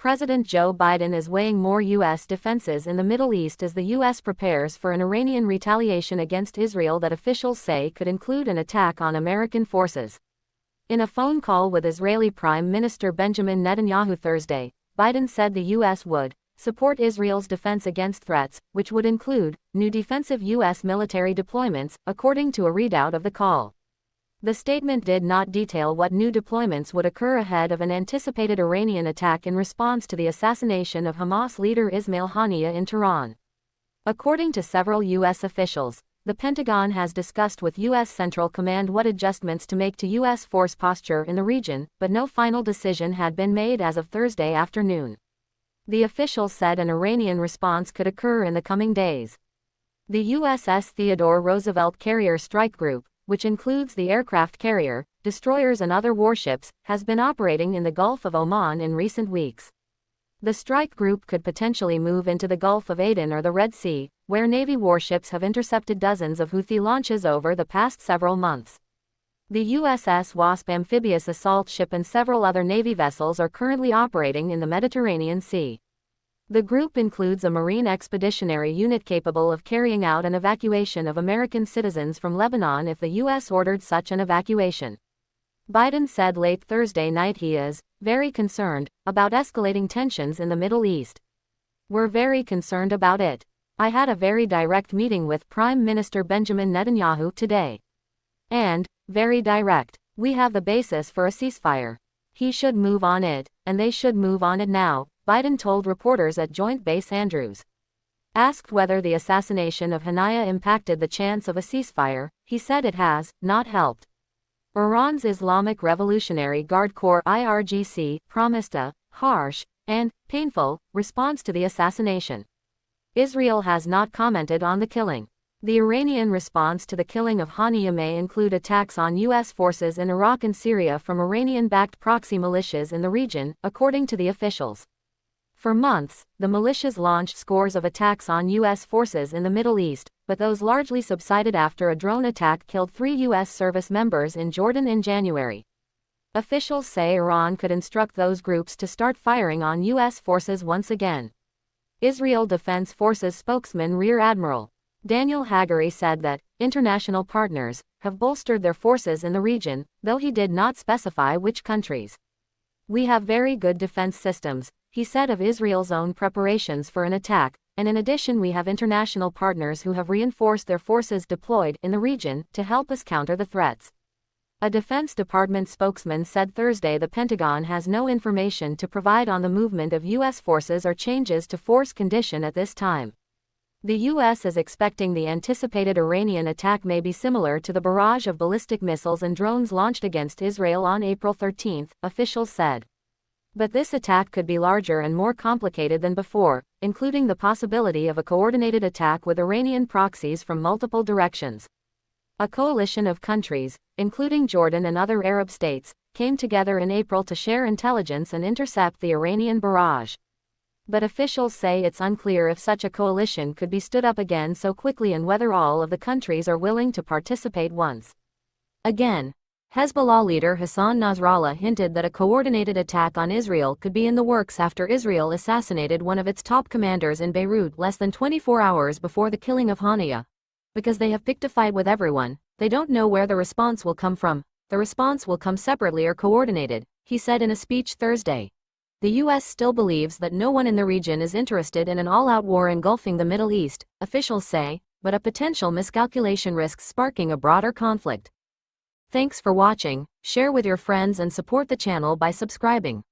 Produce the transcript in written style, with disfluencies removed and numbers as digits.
President Joe Biden is weighing more U.S. defenses in the Middle East as the U.S. prepares for an Iranian retaliation against Israel that officials say could include an attack on American forces. In a phone call with Israeli Prime Minister Benjamin Netanyahu Thursday, Biden said the U.S. would support Israel's defense against threats, which would include new defensive U.S. military deployments, according to a readout of the call. The statement did not detail what new deployments would occur ahead of an anticipated Iranian attack in response to the assassination of Hamas leader Ismail Haniyeh in Tehran. According to several U.S. officials, the Pentagon has discussed with U.S. Central Command what adjustments to make to U.S. force posture in the region, but no final decision had been made as of Thursday afternoon. The officials said an Iranian response could occur in the coming days. The USS Theodore Roosevelt Carrier Strike Group, which includes the aircraft carrier, destroyers and other warships, has been operating in the Gulf of Oman in recent weeks. The strike group could potentially move into the Gulf of Aden or the Red Sea, where Navy warships have intercepted dozens of Houthi launches over the past several months. The USS Wasp amphibious assault ship and several other Navy vessels are currently operating in the Mediterranean Sea. The group includes a Marine Expeditionary Unit capable of carrying out an evacuation of American citizens from Lebanon if the U.S. ordered such an evacuation. Biden said late Thursday night he is very concerned about escalating tensions in the Middle East. "We're very concerned about it. I had a very direct meeting with Prime Minister Benjamin Netanyahu today. And, very direct, we have the basis for a ceasefire. He should move on it, and they should move on it now," Biden told reporters at Joint Base Andrews. Asked whether the assassination of Haniyeh impacted the chance of a ceasefire, he said it has not helped. Iran's Islamic Revolutionary Guard Corps (IRGC) promised a harsh and painful response to the assassination. Israel has not commented on the killing. The Iranian response to the killing of Haniyeh may include attacks on U.S. forces in Iraq and Syria from Iranian-backed proxy militias in the region, according to the officials. For months, the militias launched scores of attacks on U.S. forces in the Middle East, but those largely subsided after a drone attack killed 3 U.S. service members in Jordan in January. Officials say Iran could instruct those groups to start firing on U.S. forces once again. Israel Defense Forces spokesman Rear Admiral Daniel Hagari said that international partners have bolstered their forces in the region, though he did not specify which countries. "We have very good defense systems," he said of Israel's own preparations for an attack, and in addition we have international partners who have reinforced their forces deployed in the region to help us counter the threats. A Defense Department spokesman said Thursday the Pentagon has no information to provide on the movement of U.S. forces or changes to force condition at this time. The U.S. is expecting the anticipated Iranian attack may be similar to the barrage of ballistic missiles and drones launched against Israel on April 13, officials said. But this attack could be larger and more complicated than before, including the possibility of a coordinated attack with Iranian proxies from multiple directions. A coalition of countries, including Jordan and other Arab states, came together in April to share intelligence and intercept the Iranian barrage. But officials say it's unclear if such a coalition could be stood up again so quickly and whether all of the countries are willing to participate once again. Hezbollah leader Hassan Nasrallah hinted that a coordinated attack on Israel could be in the works after Israel assassinated one of its top commanders in Beirut less than 24 hours before the killing of Haniyeh. "Because they have picked a fight with everyone, they don't know where the response will come from. The response will come separately or coordinated," he said in a speech Thursday. The U.S. still believes that no one in the region is interested in an all-out war engulfing the Middle East, officials say, but a potential miscalculation risks sparking a broader conflict. Thanks for watching, share with your friends and support the channel by subscribing.